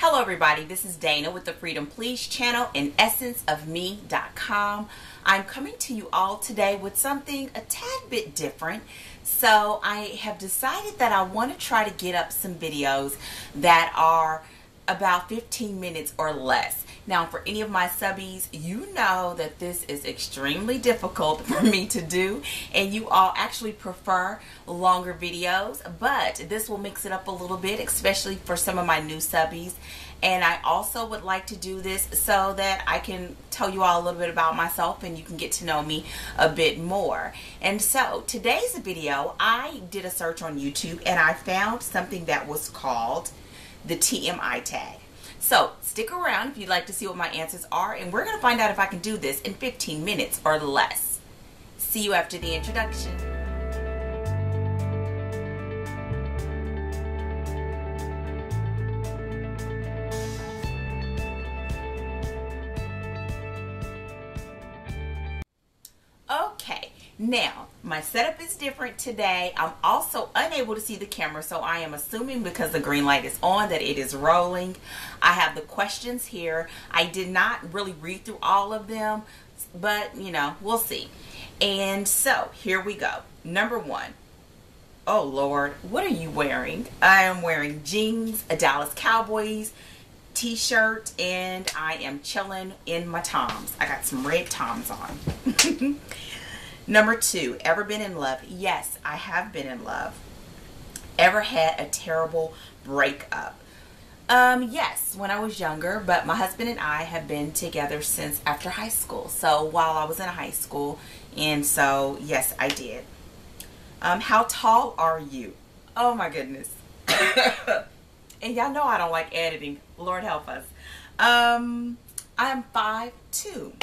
Hello everybody, this is Dana with the Freedom Please channel and essenceofme.com. I'm coming to you all today with something a tad bit different. So I have decided that I want to try to get up some videos that are about 15 minutes or less. Now for any of my subbies, you know that this is extremely difficult for me to do, and you all actually prefer longer videos, but this will mix it up a little bit, especially for some of my new subbies. And I also would like to do this so that I can tell you all a little bit about myself and you can get to know me a bit more. And so today's video, I did a search on YouTube and I found something that was called the TMI tag. So stick around if you'd like to see what my answers are, and we're going to find out if I can do this in 15 minutes or less. See you after the introduction. Okay, now my setup is different today. I'm also unable to see the camera, so I am assuming because the green light is on that it is rolling. I have the questions here. I did not really read through all of them, but you know, we'll see. And so here we go. Number one. Oh Lord, what are you wearing? I am wearing jeans, a Dallas Cowboys t-shirt, and I am chilling in my Toms. I got some red Toms on. Number two, ever been in love? Yes, I have been in love. Ever had a terrible breakup? Yes, when I was younger, but my husband and I have been together since after high school. So while I was in high school, and so yes, I did. How tall are you? Oh my goodness. And y'all know I don't like editing. Lord help us. I'm 5'2".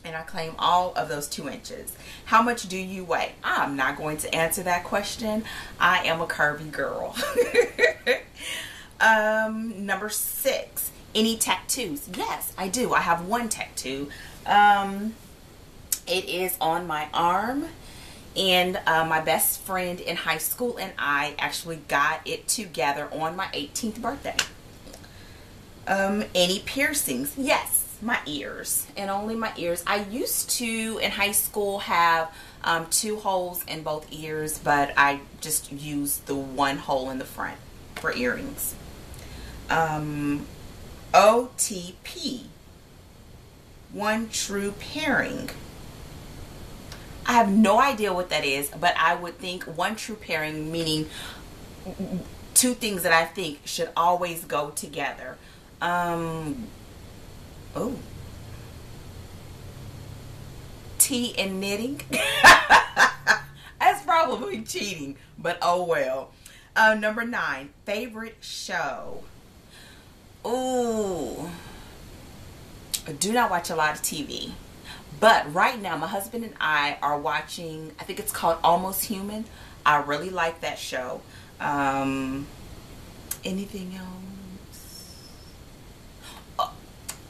And I claim all of those 2 inches. How much do you weigh? I'm not going to answer that question. I am a curvy girl. Number 6. Any tattoos? Yes, I do. I have one tattoo. It is on my arm. And my best friend in high school and I actually got it together on my 18th birthday. Any piercings? Yes. My ears, and only my ears. I used to in high school have 2 holes in both ears, but I just used the 1 hole in the front for earrings. OTP, one true pairing. I have no idea what that is, but I would think one true pairing meaning 2 things that I think should always go together. Oh, tea and knitting. That's probably cheating, but oh well. Number 9, favorite show. Ooh, I do not watch a lot of TV, but right now my husband and I are watching, I think it's called Almost Human. I really like that show. Anything else?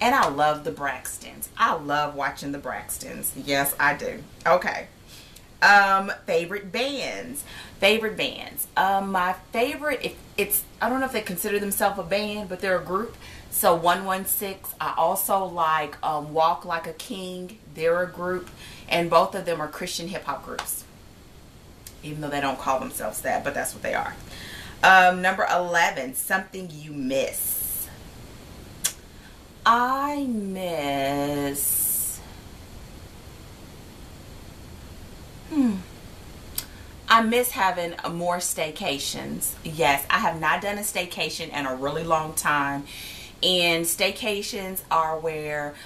And I love the Braxtons. I love watching the Braxtons. Yes, I do. Okay. Favorite bands. Favorite bands. My favorite, I don't know if they consider themselves a band, but they're a group. So 116. I also like Walk Like a King. They're a group. And both of them are Christian hip hop groups. Even though they don't call themselves that, but that's what they are. Number 11. Something you miss. I miss having more staycations. Yes, I have not done a staycation in a really long time, and staycations are where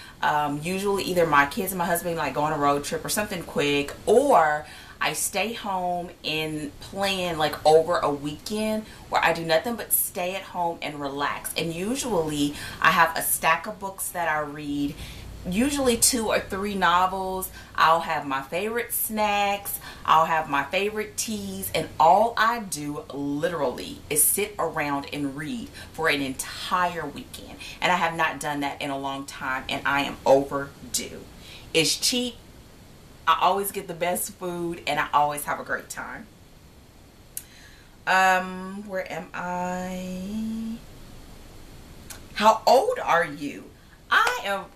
usually either my kids and my husband like go on a road trip or something quick, or I stay home and plan like over a weekend where I do nothing but stay at home and relax. And usually I have a stack of books that I read, usually 2 or 3 novels. I'll have my favorite snacks, I'll have my favorite teas, and all I do literally is sit around and read for an entire weekend. And I have not done that in a long time, and I am overdue. It's cheap. I always get the best food, and I always have a great time. Where am I? How old are you? I am,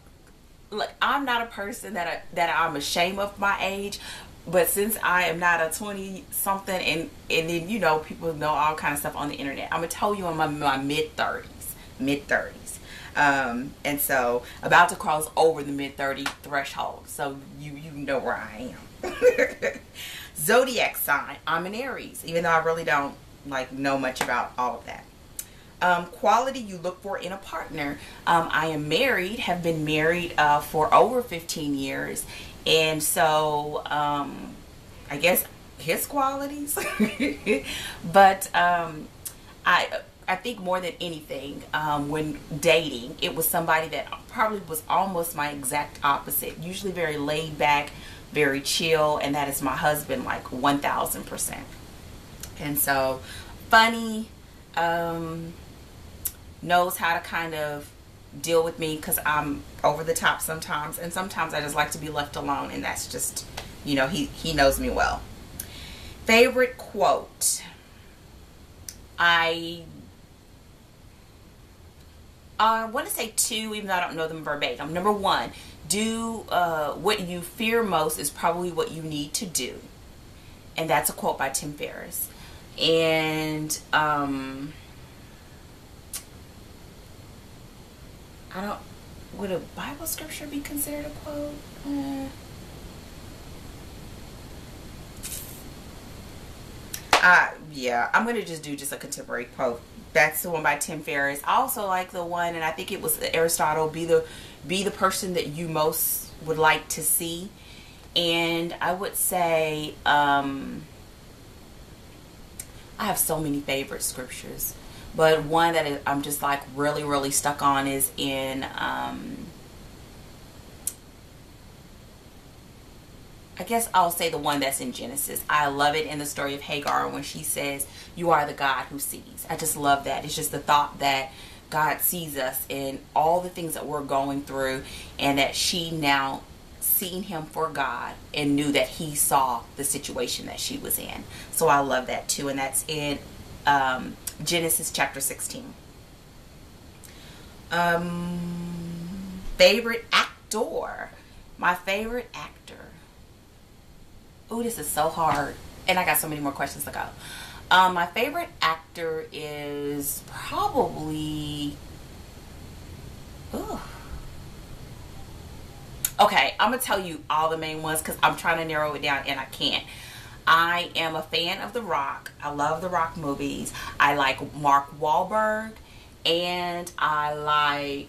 look, I'm not a person that I'm ashamed of my age, but since I am not a 20 something, and then you know people know all kind of stuff on the internet, I'm gonna tell you I'm in my mid 30s. And so about to cross over the mid 30 threshold, so you know where I am. Zodiac sign, I'm an Aries, even though I really don't like know much about all of that. Quality you look for in a partner. I am married, have been married for over 15 years, and so I guess his qualities. But I think more than anything, when dating, it was somebody that probably was almost my exact opposite. Usually very laid back, very chill, and that is my husband, like 1000%. And so funny, knows how to kind of deal with me because I'm over the top sometimes, and sometimes I just like to be left alone, and that's just, you know, he knows me well. Favorite quote. I want to say two, even though I don't know them verbatim. Number one, do what you fear most is probably what you need to do. And that's a quote by Tim Ferriss. And would a Bible scripture be considered a quote? Yeah, I'm gonna just do just a contemporary quote. That's the one by Tim Ferriss. I also like the one, and I think it was Aristotle, be the person that you most would like to see. And I would say I have so many favorite scriptures, but one that I'm just like really stuck on is in I guess I'll say the one that's in Genesis. I love it in the story of Hagar when she says, "You are the God who sees." I just love that. It's just the thought that God sees us in all the things that we're going through, and that she now seen him for God and knew that he saw the situation that she was in. So I love that too, and that's in Genesis chapter 16. Favorite actor. My favorite actor. Ooh, this is so hard. And I got so many more questions to go. My favorite actor is probably... Ooh. Okay, I'm going to tell you all the main ones because I'm trying to narrow it down and I can't. I am a fan of The Rock. I love The Rock movies. I like Mark Wahlberg. And I like...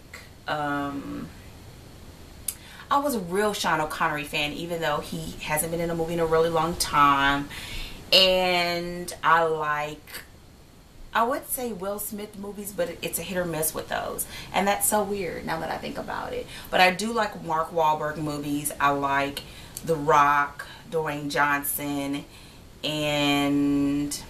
I was a real Sean O'Connery fan, even though he hasn't been in a movie in a really long time. And I would say Will Smith movies, but it's a hit or miss with those. And that's so weird now that I think about it. But I do like Mark Wahlberg movies. I like The Rock, Dwayne Johnson, and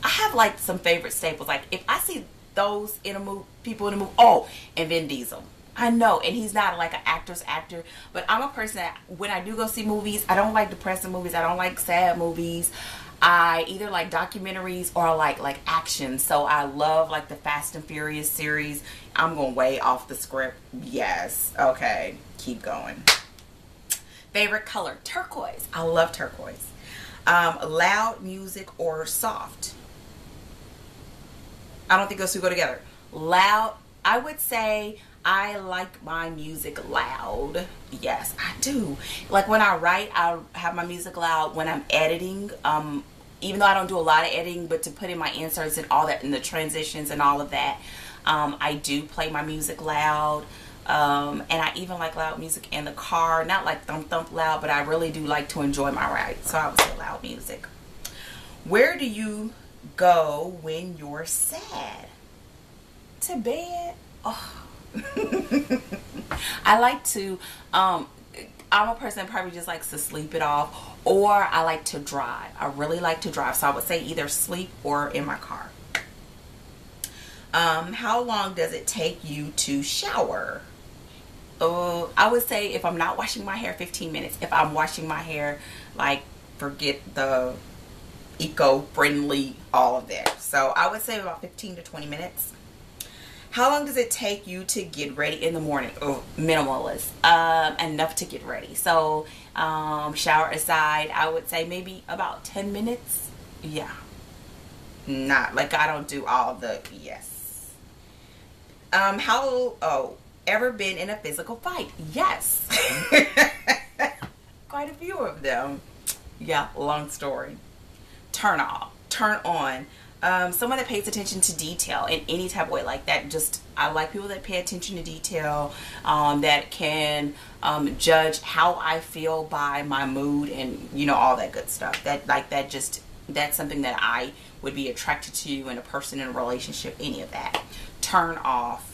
I have like some favorite staples. Like if I see those in a movie, people in a movie, oh, and Vin Diesel. I know, and he's not like an actor's actor, but I'm a person that when I do go see movies, I don't like depressing movies, I don't like sad movies. I either like documentaries or I like action. So I love like the Fast and Furious series. I'm going way off the script. Yes. Okay. Keep going. Favorite color? Turquoise. I love turquoise. Loud music or soft? I don't think those two go together. Loud. I would say I like my music loud. Yes, I do. Like when I write, I'll have my music loud. When I'm editing, even though I don't do a lot of editing, but to put in my inserts and all that, and the transitions and all of that, I do play my music loud. And I even like loud music in the car. Not like thump thump loud, but I really do like to enjoy my ride. So I would say loud music. Where do you go when you're sad? To bed. Oh. I like to I'm a person that probably just likes to sleep it off, or I like to drive. I really like to drive, so I would say either sleep or in my car. How long does it take you to shower? I would say if I'm not washing my hair, 15 minutes. If I'm washing my hair, like forget the eco-friendly, all of that. So I would say about 15 to 20 minutes. How long does it take you to get ready in the morning? Oh, minimalist. Enough to get ready. So shower aside, I would say maybe about 10 minutes. Yeah. Not like I don't do all the, yes. Ever been in a physical fight? Yes. Quite a few of them. Yeah, long story. Turn off, turn on. Someone that pays attention to detail in any type of way, like that. Just, I like people that pay attention to detail, that can judge how I feel by my mood and, you know, all that good stuff. That's something that I would be attracted to in a person, in a relationship, any of that. Turn off.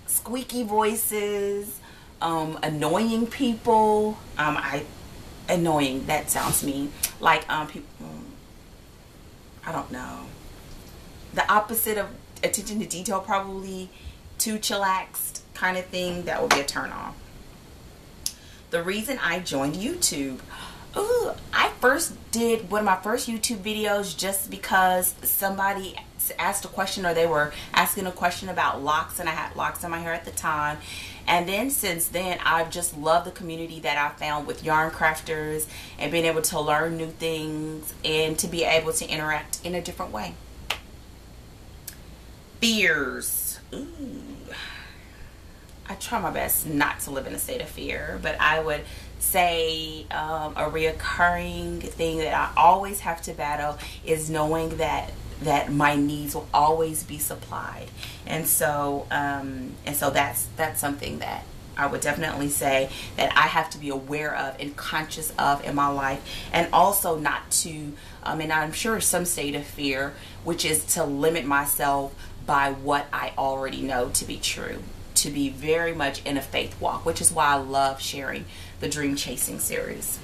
Squeaky voices, annoying people. Annoying, that sounds mean. Like people, I don't know. The opposite of attention to detail, probably too chillaxed kind of thing. That would be a turn off. The reason I joined YouTube. Ooh, I first did one of my first YouTube videos just because somebody asked a question, or they were asking a question about locks, and I had locks in my hair at the time. And then since then, I've just loved the community that I found with yarn crafters, and being able to learn new things and to be able to interact in a different way. Fears. Ooh. I try my best not to live in a state of fear, but I would say a reoccurring thing that I always have to battle is knowing that my needs will always be supplied. And so that's something that I would definitely say that I have to be aware of and conscious of in my life, and also not to and I'm sure some state of fear, which is to limit myself by what I already know to be true, to be very much in a faith walk, which is why I love sharing the Dream Chasing series.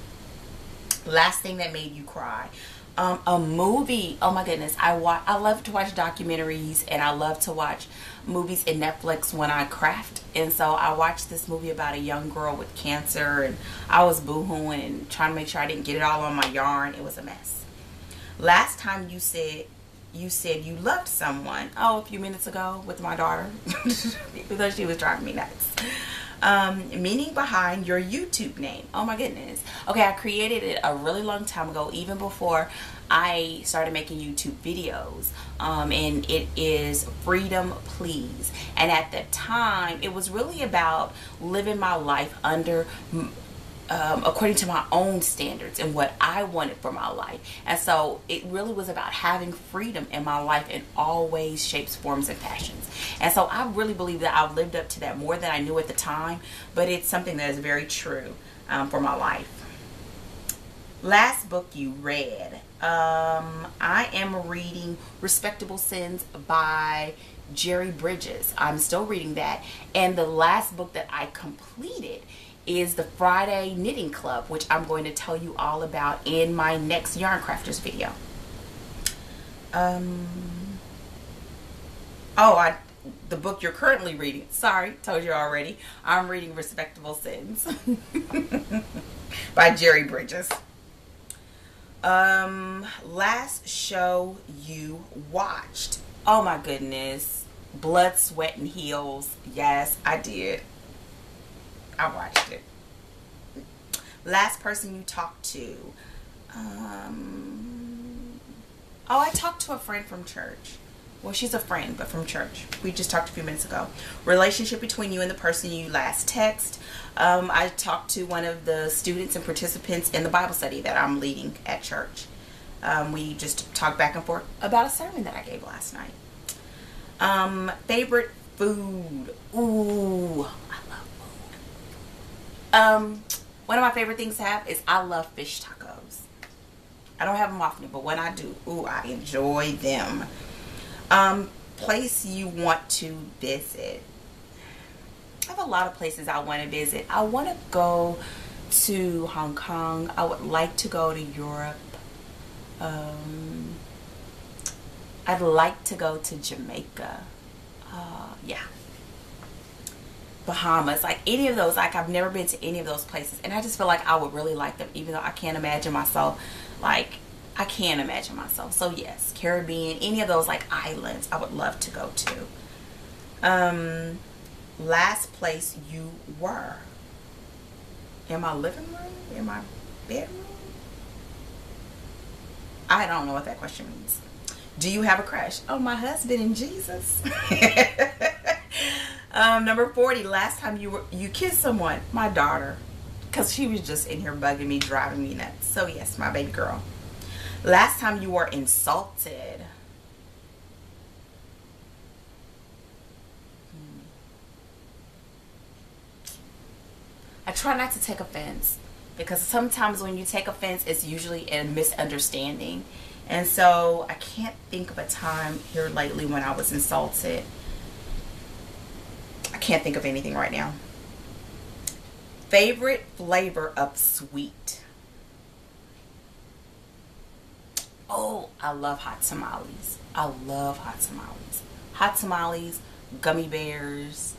Last thing that made you cry. A movie. Oh my goodness, I love to watch documentaries, and I love to watch movies in Netflix when I craft. And so I watched this movie about a young girl with cancer, and I was boo-hooing and trying to make sure I didn't get it all on my yarn. It was a mess. Last time you said you loved someone. Oh, a few minutes ago with my daughter because she was driving me nuts. Meaning behind your YouTube name. Oh my goodness. Okay, I created it a really long time ago, even before I started making YouTube videos. And it is Freedom Please. And at the time, it was really about living my life under according to my own standards and what I wanted for my life. And so it really was about having freedom in my life in all ways, shapes, forms, and fashions. And so I really believe that I've lived up to that more than I knew at the time, but it's something that is very true for my life. Last book you read. I am reading Respectable Sins by Jerry Bridges. I'm still reading that. And the last book that I completed is the Friday Knitting Club, which I'm going to tell you all about in my next Yarn Crafters video. The book you're currently reading. Sorry, told you already. I'm reading Respectable Sins by Jerry Bridges. Last show you watched. Oh my goodness. Blood, Sweat, and Heels. Yes, I did. I watched it. Last person you talked to. I talked to a friend from church. Well, she's a friend, but from church. We just talked a few minutes ago. Relationship between you and the person you last text. I talked to one of the students and participants in the Bible study that I'm leading at church. We just talked back and forth about a sermon that I gave last night. Favorite food. Ooh, I love food. One of my favorite things to have is I love fish tacos. I don't have them often, but when I do, ooh, I enjoy them. Place you want to visit. I have a lot of places I want to visit. I want to go to Hong Kong. I would like to go to Europe. I'd like to go to Jamaica. Yeah. Bahamas, like any of those. Like, I've never been to any of those places, and I just feel like I would really like them, even though I can't imagine myself Like, I can't imagine myself. So yes, Caribbean, any of those like islands, I would love to go to. Last place you were. In my living room? In my bedroom? I don't know what that question means. Do you have a crush? Oh, my husband and Jesus. Number 40, last time you kissed someone. My daughter. Because she was just in here bugging me, driving me nuts. So yes, my baby girl. Last time you were insulted. I try not to take offense, because sometimes when you take offense, it's usually a misunderstanding. And so I can't think of a time here lately when I was insulted. I can't think of anything right now. Favorite flavor of sweet. Oh, I love hot tamales. I love hot tamales. Hot tamales, gummy bears,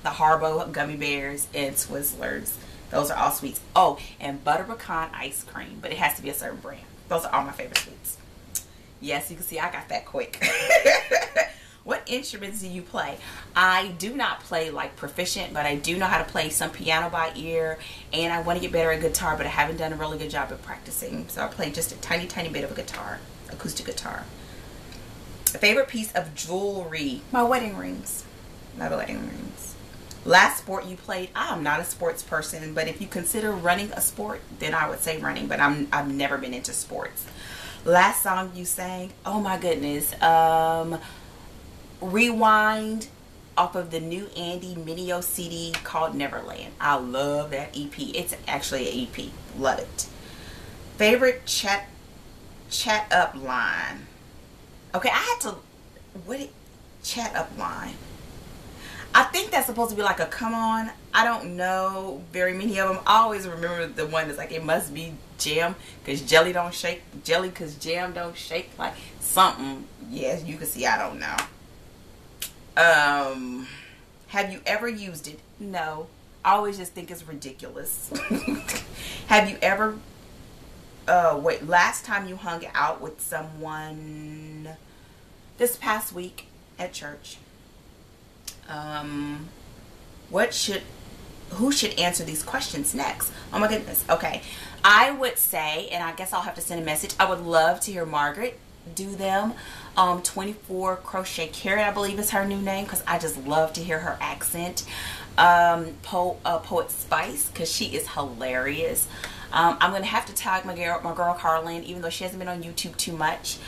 the Haribo gummy bears, and Twizzlers. Those are all sweets. Oh, and butter pecan ice cream, but it has to be a certain brand. Those are all my favorite sweets. Yes, you can see I got that quick. What instruments do you play? I do not play like proficient, but I do know how to play some piano by ear, and I want to get better at guitar, but I haven't done a really good job of practicing. So I play just a tiny bit of a guitar, acoustic guitar. A favorite piece of jewelry? My wedding rings. My wedding rings. Last sport you played? I'm not a sports person, but if you consider running a sport, then I would say running, but I've never been into sports. Last song you sang? Oh my goodness. Rewind off of the new Andy Mineo CD called Neverland. I love that EP. It's actually an EP. Love it. Favorite chat up line? Okay, I had to, chat up line? I think that's supposed to be like a come on. I don't know very many of them. I always remember the one that's like, it must be jam because jelly don't shake. Jelly because jam don't shake. Like something. Yes, you can see I don't know. Have you ever used it? No. I always just think it's ridiculous. Have you ever, last time you hung out with someone this past week at church? Who should answer these questions next? Oh my goodness. Okay. I would say, and I guess I'll have to send a message, I would love to hear Margaret do them. 24 Crochet Carrot, I believe is her new name, because I just love to hear her accent. Poetspice, because she is hilarious. I'm going to have to tag my girl Carlyn, even though she hasn't been on YouTube too much.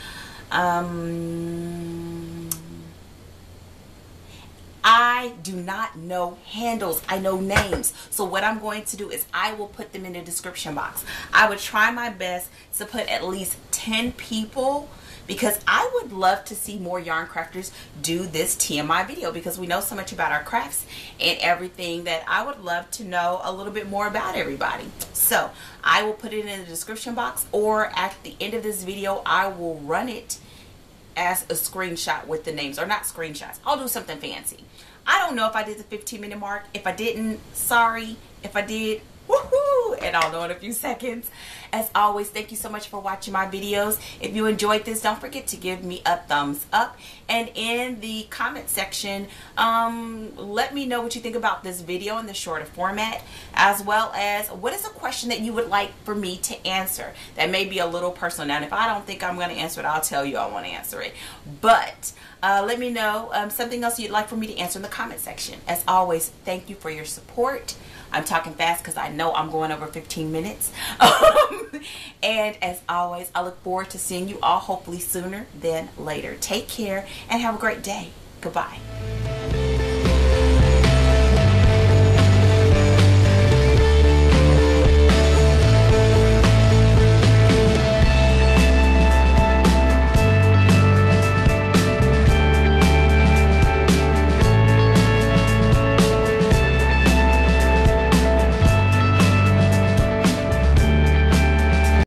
I do not know handles. I know names. So what I'm going to do is I will put them in the description box. I would try my best to put at least 10 people, because I would love to see more yarn crafters do this TMI video, because we know so much about our crafts and everything that I would love to know a little bit more about everybody. So I will put it in the description box, or at the end of this video I will run it as a screenshot with the names, or not screenshots. I'll do something fancy. I don't know if I did the 15-minute mark. If I didn't, sorry. If I did, woohoo, and I'll know in a few seconds. As always, thank you so much for watching my videos. If you enjoyed this, don't forget to give me a thumbs up, and in the comment section let me know what you think about this video in the shorter format, as well as what is a question that you would like for me to answer that may be a little personal. Now if I don't think I'm going to answer it, I'll tell you I want to answer it, but let me know something else you'd like for me to answer in the comment section. As always, thank you for your support. I'm talking fast because I know I'm going over 15 minutes. And as always, I look forward to seeing you all hopefully sooner than later. Take care and have a great day. Goodbye.